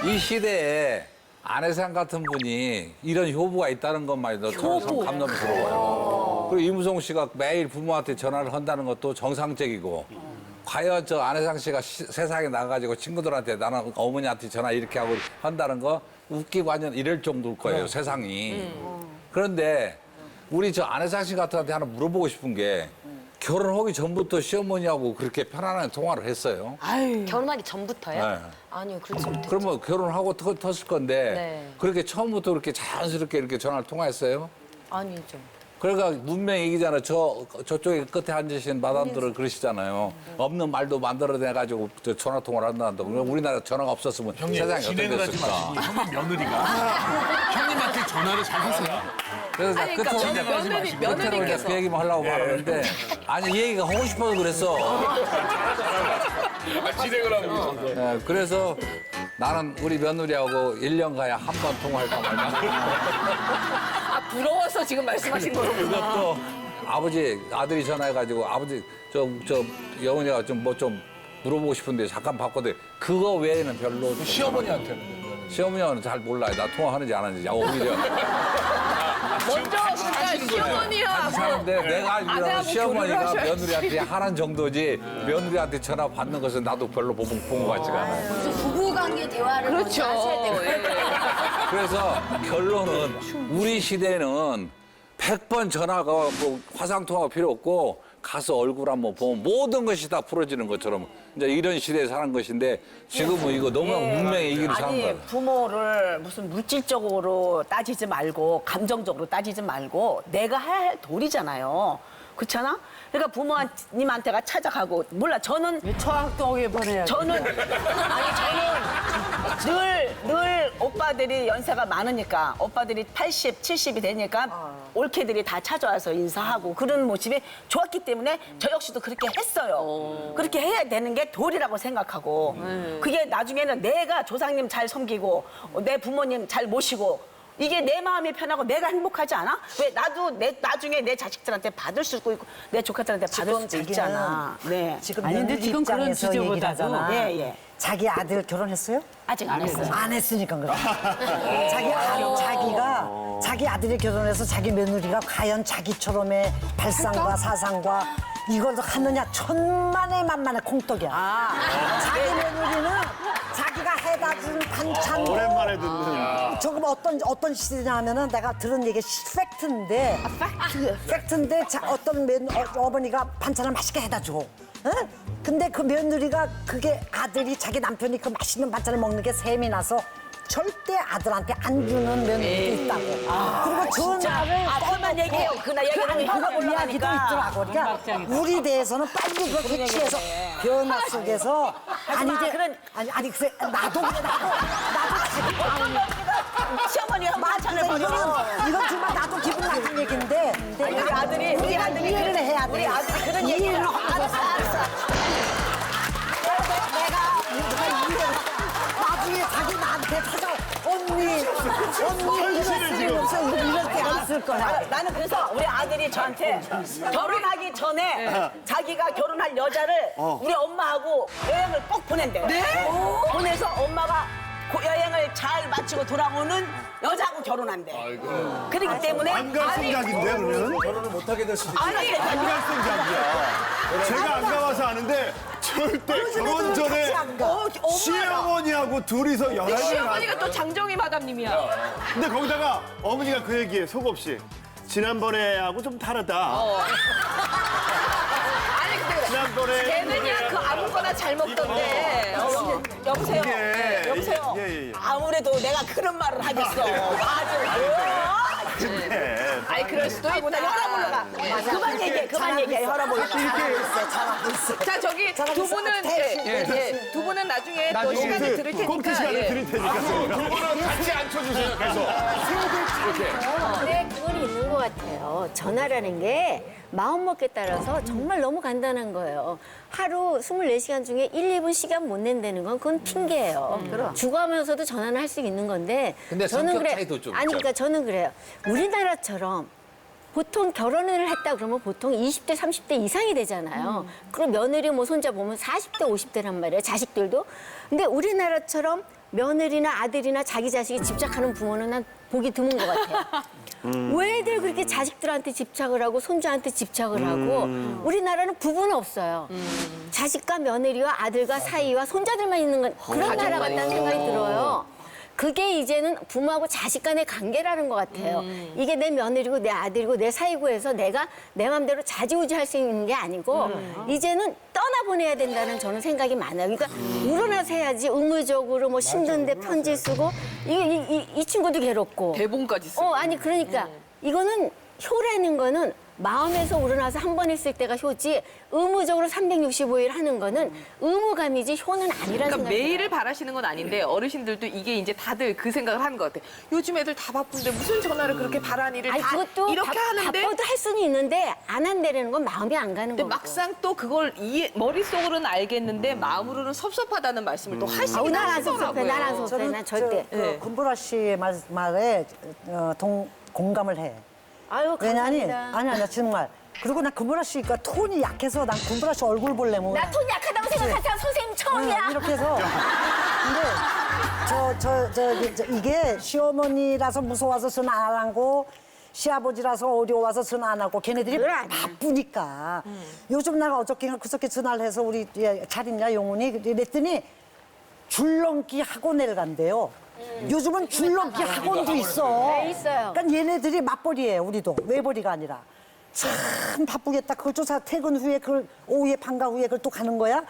[SPEAKER 12] 이 시대에 아내상 같은 분이 이런 효부가 있다는 것만 해도 참 감동스러워요. 그리고 이무송 씨가 매일 부모한테 전화를 한다는 것도 정상적이고 과연 저 아내상 씨가 세상에 나가가지고 친구들한테 나는 어머니한테 전화 이렇게 하고 한다는 거 웃기고 완전 이럴 정도일 거예요, 세상이. 그런데 우리 저 아내상 씨 같은 한테 하나 물어보고 싶은 게 결혼하기 전부터 시어머니하고 그렇게 편안하게 통화를 했어요?
[SPEAKER 7] 결혼하기 전부터요?
[SPEAKER 12] 네.
[SPEAKER 7] 아니요, 그렇지 못했죠.
[SPEAKER 12] 그러면 결혼하고 텄을 건데
[SPEAKER 7] 네.
[SPEAKER 12] 그렇게 처음부터 그렇게 자연스럽게 이렇게 전화를 통화했어요?
[SPEAKER 7] 아니죠.
[SPEAKER 12] 그러니까 문명 얘기잖아요. 저쪽에 끝에 앉으신 마담들을 그러시잖아요. 없는 말도 만들어내가지고 전화 통화를 한다는데 우리나라 전화가 없었으면 세상이 어떻게
[SPEAKER 11] 진행을 하지
[SPEAKER 12] 됐을까?
[SPEAKER 11] 마시고 형님 며느리가 형님한테 전화를 잘 하세요.
[SPEAKER 12] 그래서
[SPEAKER 1] 아니, 그러니까 며느리께서
[SPEAKER 12] 그 얘기만 하려고 말하는데 아니 이 얘기가 하고 싶어서 그랬어.
[SPEAKER 11] 진행을 하고
[SPEAKER 12] 네, 그래서 나는 우리 며느리하고 1년 가야 한 번 통화할까 말까.
[SPEAKER 1] 부러워서 지금 말씀하신 거로.
[SPEAKER 12] 그것도 아들이 전화해가지고 아버지 저 여운이가 좀 뭐 좀 물어보고 싶은데 잠깐 바꿔도 그거 외에는 별로.
[SPEAKER 11] 시어머니한테는
[SPEAKER 12] 시어머니는 잘 몰라요. 나 통화하는지 안 하는지. 오히려.
[SPEAKER 1] 먼저 그러니까 시어머니와
[SPEAKER 12] 사는데 내가 알기로는
[SPEAKER 1] 아내하고
[SPEAKER 12] 시어머니가
[SPEAKER 1] 교류를 하셔야지.
[SPEAKER 12] 며느리한테 하는 정도지 며느리한테 전화 받는 것은 나도 별로 본 것 같지가 않아요.
[SPEAKER 8] 부부관계 대화를
[SPEAKER 1] 그렇죠.
[SPEAKER 8] 먼저 하셔야 돼요.
[SPEAKER 12] 그래서 결론은 우리 시대는 100번 전화가 뭐 화상통화가 필요 없고 가서 얼굴 한번 보면 모든 것이 다 풀어지는 것처럼 이제 이런 시대에 사는 것인데 지금은 이거 너무 문명의 얘기를 사는
[SPEAKER 9] 아니
[SPEAKER 12] 거예요.
[SPEAKER 9] 부모를 무슨 물질적으로 따지지 말고 감정적으로 따지지 말고 내가 할 도리잖아요. 그렇잖아? 그러니까 부모님한테가 찾아가고 몰라 저는
[SPEAKER 3] 초학동에 보내야
[SPEAKER 9] 저는 늘 오빠들이 연세가 많으니까 오빠들이 80, 70이 되니까 올케들이 다 찾아와서 인사하고 그런 모습이 좋았기 때문에 저 역시도 그렇게 했어요. 그렇게 해야 되는 게 도리라고 생각하고 그게 나중에는 내가 조상님 잘 섬기고 내 부모님 잘 모시고 이게 내 마음이 편하고 내가 행복하지 않아? 왜 나도 나중에 내 자식들한테 받을 수도 있고 내 조카들한테 받을 수도 있잖아. 네.
[SPEAKER 3] 지금
[SPEAKER 9] 아니, 근데
[SPEAKER 3] 며느리
[SPEAKER 9] 지금 그런
[SPEAKER 3] 입장에서 얘기를
[SPEAKER 9] 주제보다도
[SPEAKER 3] 하잖아.
[SPEAKER 9] 예.
[SPEAKER 3] 자기 아들 결혼했어요?
[SPEAKER 9] 아직 안 했어요.
[SPEAKER 3] 안 했으니까 그래. 자기 아들이 결혼해서 자기 며느리가 과연 자기처럼의 발상과 사상과 이걸 하느냐 천만의 만만의 콩떡이야. 자기 며느리는 자기가 해다 준 반찬
[SPEAKER 2] 오랜만에 듣는.
[SPEAKER 3] 조금 어떤 시대냐 하면은 내가 들은 얘기 팩트인데 팩트인데 어떤 어머니가 반찬을 맛있게 해다 줘. 응? 근데 그 며느리가 그게 아들이 자기 남편이 그 맛있는 반찬을 먹는 게 셈이 나서 절대 아들한테 안 주는 며느리도 있다고. 그리고 전화를
[SPEAKER 9] 그만 얘기해요. 그날 얘기하면 혀가
[SPEAKER 3] 이야기도
[SPEAKER 9] 올라가니까.
[SPEAKER 3] 있더라고. 그러니까 우리 대해서는 빨리 그렇게 취해서 변화 속에서 아니 글쎄 나도 자기 마음이
[SPEAKER 9] 시어머니가 반찬을
[SPEAKER 3] 이건 정말 나도 기분 나쁜 얘기인데
[SPEAKER 9] 우리 아들이
[SPEAKER 3] 이해를 해야 돼.
[SPEAKER 9] 우리 아들이 그런 얘기를 알았어.
[SPEAKER 3] 내가 이해를 나중에 자기 나한테 찾아 언니 이럴 때가 있을 거야.
[SPEAKER 9] 나는 그래서 우리 아들이 저한테 결혼하기 전에 자기가 결혼할 여자를 우리 엄마하고 여행을 꼭 보낸대요. 보내서 엄마가 그 여행을 잘 마치고 돌아오는 여자하고 결혼한대. 그렇기 때문에
[SPEAKER 2] 안 갈 생각인데 그러면?
[SPEAKER 10] 결혼을 못하게 될 수도 있고.
[SPEAKER 2] 안 갈 생각이야. 제가 안 가봐서 아는데 절대 결혼 전에 시어머니하고 둘이서 여행을
[SPEAKER 1] 시어머니가 또 장정희 마담님이야.
[SPEAKER 2] 근데 거기다가 어머니가 그 얘기에 속 없이 지난번에하고 좀 다르다.
[SPEAKER 1] 아니 근데
[SPEAKER 2] 지난번에
[SPEAKER 1] 걔는야 그 아무거나 잘 먹던데.
[SPEAKER 9] 여보세요.
[SPEAKER 2] 이게,
[SPEAKER 9] 여보세요.
[SPEAKER 2] 예.
[SPEAKER 9] 아무래도 내가 그런 말을 하겠어.
[SPEAKER 2] 근데
[SPEAKER 1] 아니 그럴 수도 있다.
[SPEAKER 9] 혈압 올라가. 그만 얘기해. 혈압 올라가.
[SPEAKER 3] 잘하고 있어.
[SPEAKER 1] 자 저기 두 분은 두 분은 나중에 또
[SPEAKER 2] 나중에
[SPEAKER 1] 시간을 들을 테니까.
[SPEAKER 2] 꽁트 시간을 드릴 테니까.
[SPEAKER 11] 두 분은 같이 앉혀주세요, 계속.
[SPEAKER 8] 네, 그건 있는 것 같아요. 전화라는 게 마음먹기에 따라서 정말 너무 간단한 거예요. 하루 24시간 중에 1, 2분 시간 못 낸다는 건 그건 핑계예요. 죽어가면서도 전화는 할 수 있는 건데
[SPEAKER 12] 근데
[SPEAKER 8] 저는
[SPEAKER 12] 성격 차이도 좀
[SPEAKER 8] 아니
[SPEAKER 12] 있죠.
[SPEAKER 8] 그러니까 저는 그래요. 우리나라처럼 보통 결혼을 했다 그러면 보통 20대, 30대 이상이 되잖아요. 그럼 며느리 뭐 손자 보면 40대, 50대란 말이에요. 자식들도. 근데 우리나라처럼 며느리나 아들이나 자기 자식이 집착하는 부모는 난 보기 드문 것 같아요. 왜들 그렇게 자식들한테 집착을 하고 손주한테 집착을 하고 우리나라는 부부는 없어요. 자식과 며느리와 아들과 사이와 손자들만 있는 건 그런 나라 같다는 생각이 들어요. 그게 이제는 부모하고 자식 간의 관계라는 것 같아요. 이게 내 며느리고 내 아들이고 내 사이고 해서 내가 내 맘대로 좌지우지할 수 있는 게 아니고 이제는 떠나보내야 된다는 저는 생각이 많아요. 그러니까 우러나서 해야지 의무적으로 뭐 힘든데 편지 쓰고 이 친구도 괴롭고
[SPEAKER 1] 대본까지 쓰고.
[SPEAKER 8] 아니 그러니까 이거는 효라는 거는 마음에서 우러나서 한 번 했을 때가 효지 의무적으로 365일 하는 거는 의무감이지 효는 아니라는
[SPEAKER 1] 그러니까
[SPEAKER 8] 생각이
[SPEAKER 1] 매일을 바라시는 건 아닌데 어르신들도 이게 이제 다들 그 생각을 하는 것 같아. 요즘 애들 다 바쁜데 무슨 전화를 그렇게 바라는 일을
[SPEAKER 8] 아니
[SPEAKER 1] 다
[SPEAKER 8] 그것도
[SPEAKER 1] 이렇게 하는데
[SPEAKER 8] 바빠도 할 수는 있는데 안 한다는 건 마음이 안 가는
[SPEAKER 1] 근데
[SPEAKER 8] 거고.
[SPEAKER 1] 막상 또 그걸 머릿속으로는 알겠는데 마음으로는 섭섭하다는 말씀을 또 하시긴
[SPEAKER 8] 난안
[SPEAKER 1] 하시더라고요.
[SPEAKER 8] 섭섭해. 난 안 섭섭해. 난 절대.
[SPEAKER 3] 금보라 씨 말에 공감을 해.
[SPEAKER 8] 아유
[SPEAKER 3] 왜냐니?
[SPEAKER 8] 감사합니다.
[SPEAKER 3] 아니 정말. 그리고 나 금보라 씨가 톤이 약해서 난 금보라 씨 얼굴 볼래면
[SPEAKER 8] 나 톤 약하다고 생각하세요. 선생님 처음이야.
[SPEAKER 3] 이렇게 해서 근데 이게 시어머니라서 무서워서 전화 안 하고 시아버지라서 어려워서 전화 안 하고 걔네들이 바쁘니까 요즘 내가 어저께 그저께 전화를 해서 우리 잘 있냐 영훈이 그랬더니 줄넘기 학원을 간대요. 요즘은 줄넘기 학원도 있어.
[SPEAKER 8] 네, 있어요.
[SPEAKER 3] 그러니까 얘네들이 맞벌이에요, 우리도. 외벌이가 아니라. 참 바쁘겠다. 그걸 쫓아 퇴근 후에 그걸 오후에 방과 후에 그걸 또 가는 거야.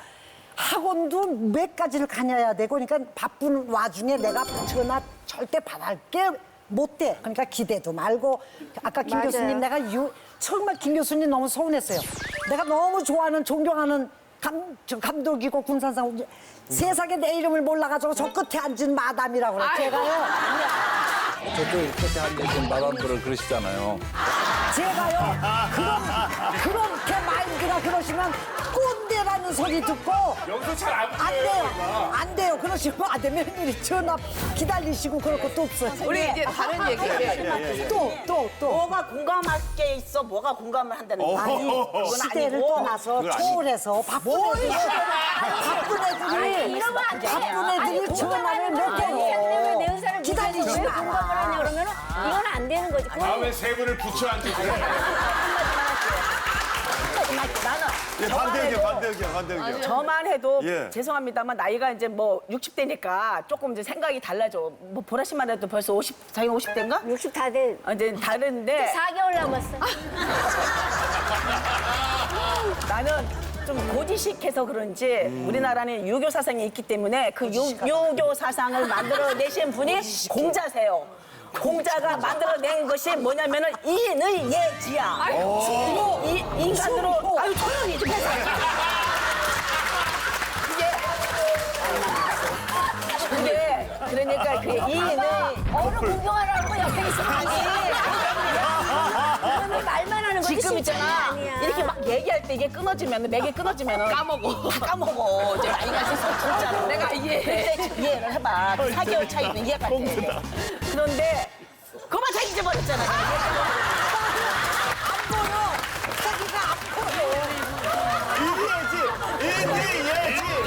[SPEAKER 3] 학원도 몇 가지를 다녀야 되고 그러니까 바쁜 와중에 내가 전화 절대 받을 게 못 돼. 그러니까 기대도 말고 아까 김
[SPEAKER 8] 맞아요.
[SPEAKER 3] 교수님 내가 정말 김 교수님 너무 서운했어요. 내가 너무 좋아하는 존경하는 감독이고 군산상 세상에 내 이름을 몰라가지고 저 끝에 앉은 마담이라고 그래. 제가요.
[SPEAKER 12] 저도 그때 앉으신 마담들을 그러시잖아요.
[SPEAKER 3] 제가요. 그렇게 마인드가 그러시면 꼰대라는 소리 듣고
[SPEAKER 11] 여기서 잘 안
[SPEAKER 3] 안 돼요. 안 돼요. 그러시면 안 되면 며느리 전화 기다리시고 그럴 것도 없어요.
[SPEAKER 1] 우리 이제 다른 얘기.
[SPEAKER 3] 또.
[SPEAKER 9] 뭐가 공감할 게 있어? 뭐가 공감을 한다는 거야?
[SPEAKER 3] 아니, 시대를 떠나서 초월해서 바쁜 애들이 전화를 몇
[SPEAKER 8] 때문에 내
[SPEAKER 3] 개
[SPEAKER 8] 의사를 왜
[SPEAKER 3] 기다리시면
[SPEAKER 8] 공감을 하냐 그러면 이건 안 되는 거지.
[SPEAKER 11] 다음에 세 분을 붙여 앉으세요.
[SPEAKER 2] 반대 의견.
[SPEAKER 9] 저만 해도
[SPEAKER 2] 예.
[SPEAKER 9] 죄송합니다만 나이가 이제 뭐 60대니까 조금 이제 생각이 달라져. 뭐 보라 씨만 해도 벌써 50, 자기가 50대인가?
[SPEAKER 8] 60 다 돼.
[SPEAKER 9] 이제 다른데
[SPEAKER 8] 4개월 남았어.
[SPEAKER 9] 나는 좀 고지식해서 그런지 우리나라는 유교 사상이 있기 때문에 그 유교 사상을 만들어내신 분이 공자세요. 공자가 만들어낸 것이 뭐냐면은 인의 예지야. 이 인간으로 아유 조용히 좀 해서. 이게 그러니까 그 인의
[SPEAKER 8] 어느 공경하라고 옆에 있으면 안 돼. 그러면 말만 하는 거지.
[SPEAKER 9] 지금 있잖아.
[SPEAKER 8] 아니야.
[SPEAKER 9] 이렇게 막 얘기할 때 이게 끊어지면 맥이 끊어지면
[SPEAKER 1] 까먹어.
[SPEAKER 9] 다 까먹어. 이제 나이가 있어서 진짜로.
[SPEAKER 1] 내가 이해해.
[SPEAKER 9] 그때 이해를 해봐. 4개월 차이는 이해가 돼. 그런데 그만 다 잊어버렸잖아.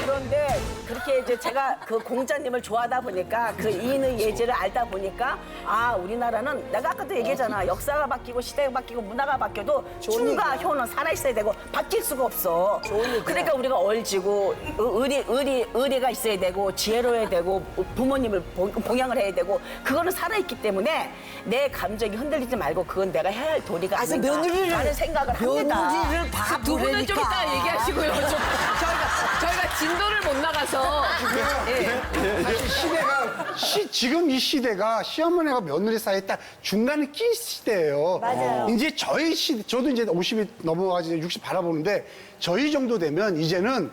[SPEAKER 9] 그런데 그렇게 이제 제가 그 공자님을 좋아하다 보니까 그 인의 예지를 알다 보니까 아 우리나라는 내가 아까도 얘기했잖아. 역사가 바뀌고 시대가 바뀌고 문화가 바뀌어도 춤과 효는 살아있어야 되고 바뀔 수가 없어. 그러니까 우리가 얼지고 의리가 있어야 되고 지혜로워야 되고 부모님을 봉양을 해야 되고 그거는 살아있기 때문에 내 감정이 흔들리지 말고 그건 내가 해야 할 도리가 아닌가 라는 생각을 합니다.
[SPEAKER 3] 며느리를
[SPEAKER 1] 두 분은 좀 이따 얘기하시고요. 저희가 진도를 못 나가서.
[SPEAKER 4] 사실 지금 이 시대가 시어머니와 며느리 사이에 딱 중간에 낀 시대예요.
[SPEAKER 8] 맞아요.
[SPEAKER 4] 이제 저희 시대, 저도 이제 50이 넘어가지 60 바라보는데 저희 정도 되면 이제는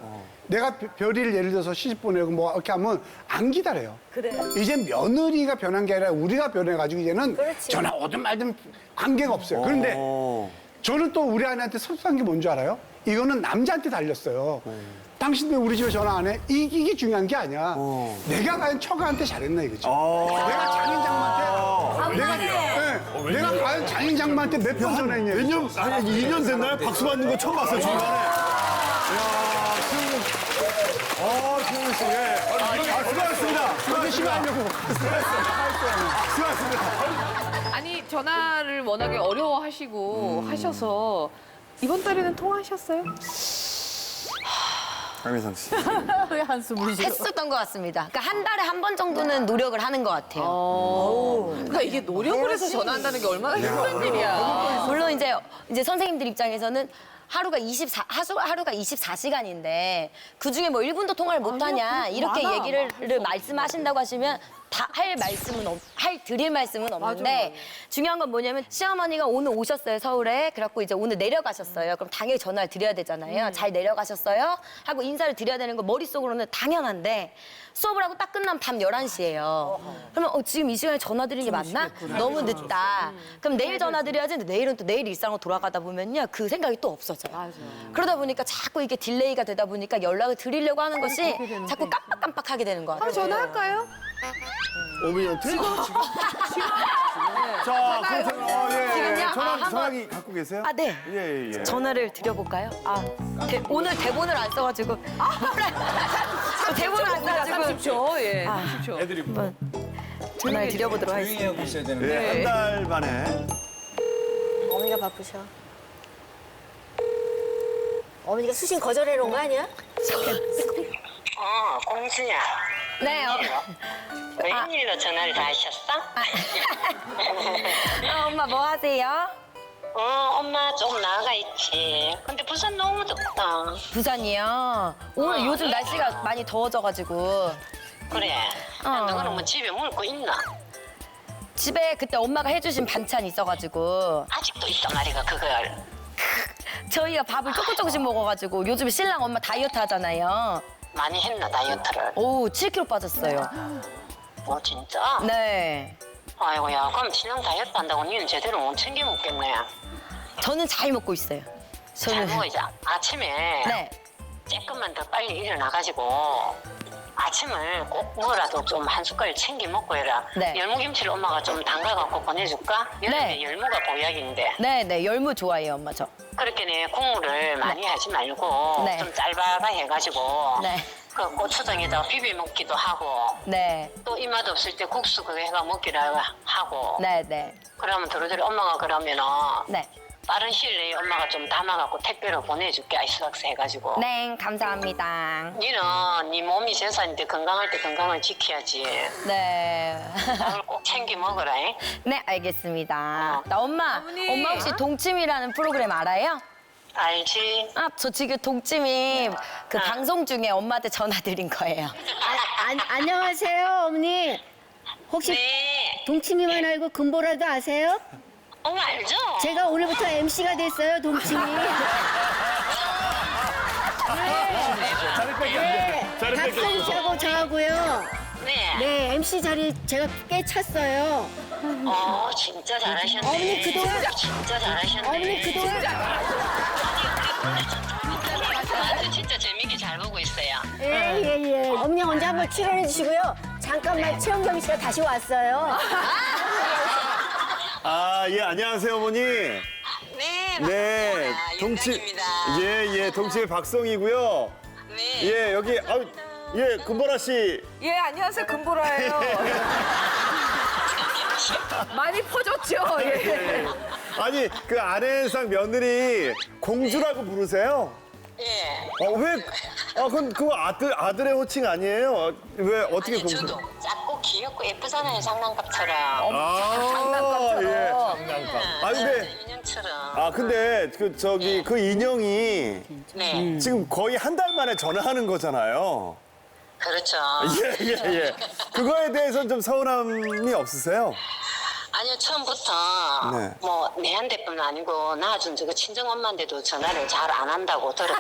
[SPEAKER 4] 내가 별이를 예를 들어서 시집 보내고 뭐 이렇게 하면 안 기다려요.
[SPEAKER 8] 그래.
[SPEAKER 4] 이제 며느리가 변한 게 아니라 우리가 변해가지고 이제는
[SPEAKER 8] 그렇지.
[SPEAKER 4] 전화 오든 말든 관계가 없어요. 그런데 저는 또 우리 아내한테 섭섭한 게 뭔지 알아요? 이거는 남자한테 달렸어요. 당신 왜 우리 집에 전화 안 해? 이게 중요한 게 아니야. 내가 과연 처가한테 잘했나 이거지. 내가 장인장한테 내가 과연 장인장한테 몇 번 전화했냐.
[SPEAKER 2] 몇 년, 한 2년 됐나요? 박수 받는 거 처음 봤어요, 중간에. 이야, 시우님 씨, 예. 수고하셨습니다. 수고하셨습니다.
[SPEAKER 1] 아니 전화를 워낙에 어려워하시고 하셔서 이번 달에는 통화하셨어요?
[SPEAKER 2] 강미성 씨.
[SPEAKER 1] 왜 한숨을 쉬어?
[SPEAKER 7] 했었던 것 같습니다. 그러니까 한 달에 한 번 정도는 노력을 하는 것 같아요.
[SPEAKER 1] 그러니까 이게 노력을 해서 전화한다는 게 얼마나 힘든 일이야.
[SPEAKER 7] 물론 이제 선생님들 입장에서는 하루가 24시간인데 그중에 뭐 1분도 통화를 못 하냐 이렇게 얘기를 말씀하신다고 하시면 다 드릴 말씀은 없는데 중요한 건 뭐냐면 시어머니가 오늘 오셨어요 서울에. 그래갖고 이제 오늘 내려가셨어요. 그럼 당연히 전화를 드려야 되잖아요. 잘 내려가셨어요? 하고 인사를 드려야 되는 거 머릿속으로는 당연한데 수업을 하고 딱 끝나면 밤 11시예요. 그러면 지금 이 시간에 전화 드리는 게 맞나? 너무 늦다. 그럼 내일 전화 드려야지. 근데 내일은 또 내일 일상으로 돌아가다 보면요. 그 생각이 또 없어져요. 그러다 보니까 자꾸 이게 딜레이가 되다 보니까 연락을 드리려고 하는 것이 자꾸 깜빡깜빡하게 되는 것 같아요.
[SPEAKER 1] 한번 전화할까요?
[SPEAKER 2] 오미한테? 지금. 자, 그럼
[SPEAKER 1] 지금요?
[SPEAKER 2] 전화기 갖고 계세요?
[SPEAKER 7] 네.
[SPEAKER 2] 예.
[SPEAKER 7] 전화를 드려볼까요? 오늘 대본을 안 써가지고. 대본을 안 써가지고.
[SPEAKER 1] 30초. 예. 30초.
[SPEAKER 7] 한번 전화를 드려보도록
[SPEAKER 10] 조용히
[SPEAKER 7] 하겠습니다.
[SPEAKER 10] 하고 있어야 되는데.
[SPEAKER 2] 네, 한 달 만에.
[SPEAKER 8] 어머니가 바쁘셔. 어머니가 수신 거절해 놓은 거 아니야?
[SPEAKER 13] 공주야.
[SPEAKER 7] 네.
[SPEAKER 13] 웬일로 전화를 다 하셨어?
[SPEAKER 7] 엄마 뭐 하세요?
[SPEAKER 13] 엄마 좀 나가 있지. 근데 부산 너무 덥다.
[SPEAKER 7] 부산이요? 오늘 요즘 날씨가 많이 더워져가지고.
[SPEAKER 13] 그래. 너는 뭐 집에 먹고 있나?
[SPEAKER 7] 집에 그때 엄마가 해주신 반찬 있어가지고.
[SPEAKER 13] 아직도 있단 말이가 그걸.
[SPEAKER 7] 저희가 밥을 조금씩 먹어가지고 요즘 신랑 엄마 다이어트 하잖아요.
[SPEAKER 13] 많이 했나 다이어트를?
[SPEAKER 7] 오, 7kg 빠졌어요.
[SPEAKER 13] 진짜?
[SPEAKER 7] 네.
[SPEAKER 13] 아이고야, 그럼 신랑 다이어트 한다고 니는 제대로 못 챙겨 먹겠네.
[SPEAKER 7] 저는 잘 먹고 있어요.
[SPEAKER 13] 잘 먹어 이제 아침에
[SPEAKER 7] 네.
[SPEAKER 13] 조금만 더 빨리 일어나가지고 아침을 꼭 뭐라도 좀 한 숟갈 챙겨 먹고 해라.
[SPEAKER 7] 네.
[SPEAKER 13] 열무김치를 엄마가 좀 담가갖고 보내줄까? 여름에
[SPEAKER 7] 네.
[SPEAKER 13] 열무가 보약인데.
[SPEAKER 7] 네, 열무 좋아해요, 엄마 저.
[SPEAKER 13] 그렇게 국물을 많이 하지 말고
[SPEAKER 7] 네.
[SPEAKER 13] 좀 짤바바 해가지고
[SPEAKER 7] 네.
[SPEAKER 13] 그 고추장에다가 비벼 먹기도 하고
[SPEAKER 7] 네.
[SPEAKER 13] 또 입맛 없을 때 국수 그거 해가 먹기도 하고
[SPEAKER 7] 네.
[SPEAKER 13] 그러면 도로도리 엄마가 그러면은
[SPEAKER 7] 네.
[SPEAKER 13] 빠른 시일 내에 엄마가 좀 담아갖고 택배로 보내줄게 아이스박스 해가지고.
[SPEAKER 7] 네, 감사합니다.
[SPEAKER 13] 니는 네 몸이 재산인데 건강할 때 건강을 지켜야지.
[SPEAKER 7] 네.
[SPEAKER 13] 밥을 꼭 챙겨 먹어라. 잉?
[SPEAKER 7] 네, 알겠습니다. 나 엄마 혹시 동치미라는 프로그램 알아요?
[SPEAKER 13] 알지.
[SPEAKER 7] 저 지금 동치미 그 방송 중에 엄마한테 전화 드린 거예요.
[SPEAKER 8] 안녕하세요, 어머니. 혹시
[SPEAKER 13] 네.
[SPEAKER 8] 동치미만 알고 금보라도 아세요?
[SPEAKER 13] 알죠?
[SPEAKER 8] 제가 오늘부터 MC가 됐어요, 동치미. 박선 씨하고 저하고요.
[SPEAKER 13] 네.
[SPEAKER 8] 네, MC 자리 제가 꽤 찼어요.
[SPEAKER 13] 진짜 잘하셨네.
[SPEAKER 8] 어머니 그동안
[SPEAKER 13] 진짜 잘하셨네.
[SPEAKER 8] 어머니 그동안
[SPEAKER 13] 진짜 재밌게 잘 보고 있어요.
[SPEAKER 8] 예. 어머니 언제 한번 출연해 주시고요. 잠깐만 최영경 씨가 다시 왔어요.
[SPEAKER 2] 예, 안녕하세요, 어머니.
[SPEAKER 13] 네,
[SPEAKER 2] 네,
[SPEAKER 13] 윤정입니다.
[SPEAKER 2] 예, 동치의 박성이고요.
[SPEAKER 13] 네.
[SPEAKER 2] 예, 여기, 금보라 씨.
[SPEAKER 1] 예, 안녕하세요. 금보라예요. 많이 퍼졌죠? 예.
[SPEAKER 2] 아니, 그 아내상 며느리 공주라고 부르세요?
[SPEAKER 13] 예.
[SPEAKER 2] 그건 그거 아들의 호칭 아니에요? 왜, 어떻게 공주?
[SPEAKER 13] 저도 작고 귀엽고 예쁘잖아요, 장난감처럼.
[SPEAKER 2] 장난감처럼. 예. 근데.
[SPEAKER 13] 인형처럼.
[SPEAKER 2] 근데, 그 인형이
[SPEAKER 13] 네.
[SPEAKER 2] 지금 거의 한 달 만에 전화하는 거잖아요.
[SPEAKER 13] 그렇죠.
[SPEAKER 2] 예. 그거에 대해서는 좀 서운함이 없으세요?
[SPEAKER 13] 아니요, 처음부터
[SPEAKER 2] 네.
[SPEAKER 13] 뭐 내한테뿐 아니고 낳아준 저 친정 엄마인데도 전화를 잘 안 한다고 들었.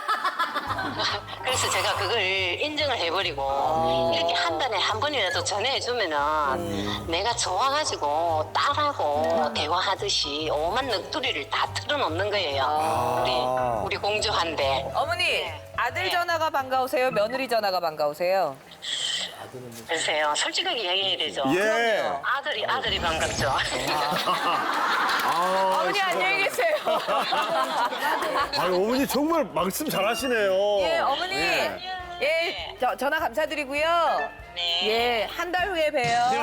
[SPEAKER 13] 그래서 제가 그걸 인정을 해버리고 이렇게 한 달에 한 번이라도 전화해주면은 내가 좋아가지고 딸하고 대화하듯이 오만 넋두리를 다 틀어놓는 거예요. 우리 공주한테.
[SPEAKER 1] 어머니, 아들 전화가 반가우세요? 며느리 전화가 반가우세요?
[SPEAKER 13] 글쎄요, 솔직하게 이야기해야 되죠.
[SPEAKER 2] 예.
[SPEAKER 13] 아들이 반갑죠.
[SPEAKER 1] 어머니, 안녕히 계세요.
[SPEAKER 2] 어머니 정말 말씀 잘하시네요.
[SPEAKER 1] 예, 어머니. 예, 전화 감사드리고요.
[SPEAKER 13] 네.
[SPEAKER 1] 예, 한 달 후에 봬요. 예,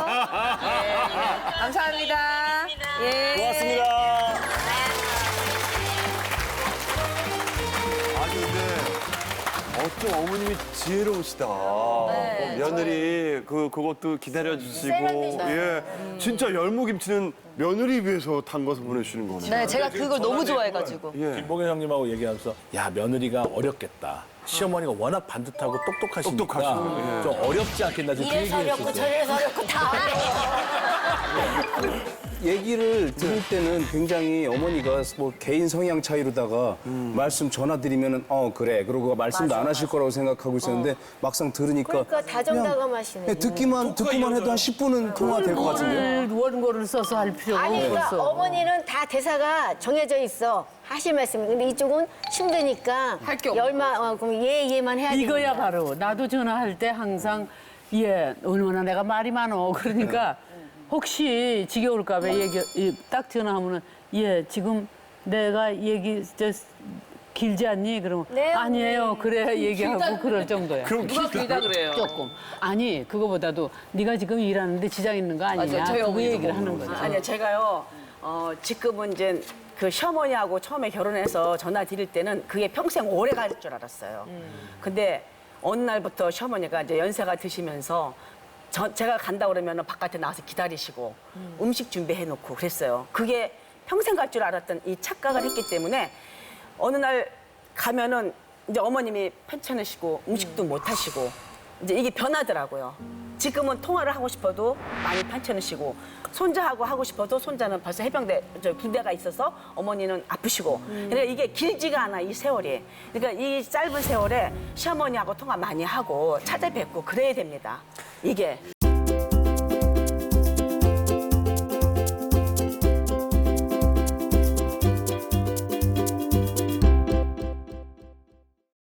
[SPEAKER 1] 감사합니다. 예.
[SPEAKER 2] 고맙습니다. 어쩜 어머님이 지혜로우시다. 며느리 그것도 기다려주시고. 예. 진짜 열무김치는 며느리 위해서 담가서 보내주시는 거네요.
[SPEAKER 7] 네, 제가 그걸 너무 좋아해가지고.
[SPEAKER 14] 김봉현 형님하고 얘기하면서 야 며느리가 어렵겠다. 시어머니가 워낙 반듯하고 똑똑하시니까 좀 어렵지 않겠나 좀 그
[SPEAKER 8] 이래서 어렵고
[SPEAKER 14] 얘기했었어요.
[SPEAKER 8] 저래서 어렵고 다
[SPEAKER 10] 얘기를 들을 때는 굉장히 어머니가 뭐 개인 성향 차이로다가 말씀 전화드리면은 그래 그러고 말씀도 안 하실 거라고 생각하고 있었는데 막상 들으니까
[SPEAKER 8] 그러니까 다정다감하시네.
[SPEAKER 10] 그냥 듣기만 해도 한 10분은 통화될 것 같은데요.
[SPEAKER 15] 원고를 써서 할 필요가
[SPEAKER 8] 아니 그러니까
[SPEAKER 15] 없어.
[SPEAKER 8] 어머니는 다 대사가 정해져 있어. 하실 말씀. 근데 이쪽은 힘드니까
[SPEAKER 1] 할게 없는
[SPEAKER 8] 그럼 예만 해야 돼.
[SPEAKER 15] 이거야 바로 나도 전화할 때 항상 얼마나 내가 말이 많어. 그러니까 혹시 지겨울까 봐 딱 전화하면은 지금 내가 길지 않니? 그러면
[SPEAKER 8] 네,
[SPEAKER 15] 아니에요. 그래 얘기하고 그럴 정도야.
[SPEAKER 1] 누가 길다 그래요?
[SPEAKER 15] 조금. 아니 그거보다도 네가 지금 일하는데 지장 있는 거 아니냐?
[SPEAKER 1] 맞아, 저희
[SPEAKER 15] 그
[SPEAKER 1] 어머니도
[SPEAKER 15] 얘기를 하는 거죠.
[SPEAKER 9] 아니요, 제가요, 지금은 이제 그 시어머니하고 처음에 결혼해서 전화 드릴 때는 그게 평생 오래 갈 줄 알았어요. 근데 어느 날부터 시어머니가 이제 연세가 드시면서 제가 간다 그러면 바깥에 나와서 기다리시고 음식 준비해 놓고 그랬어요. 그게 평생 갈 줄 알았던 이 착각을 했기 때문에 어느 날 가면은 이제 어머님이 편찮으시고 음식도 못 하시고 이제 이게 변하더라고요. 지금은 통화를 하고 싶어도 많이 편찮으시고 손자하고 하고 싶어도 손자는 벌써 해병대 군대가 있어서 어머니는 아프시고 그러니까 이게 길지가 않아 이 세월이. 그러니까 이 짧은 세월에 시어머니하고 통화 많이 하고 찾아뵙고 그래야 됩니다. 이게.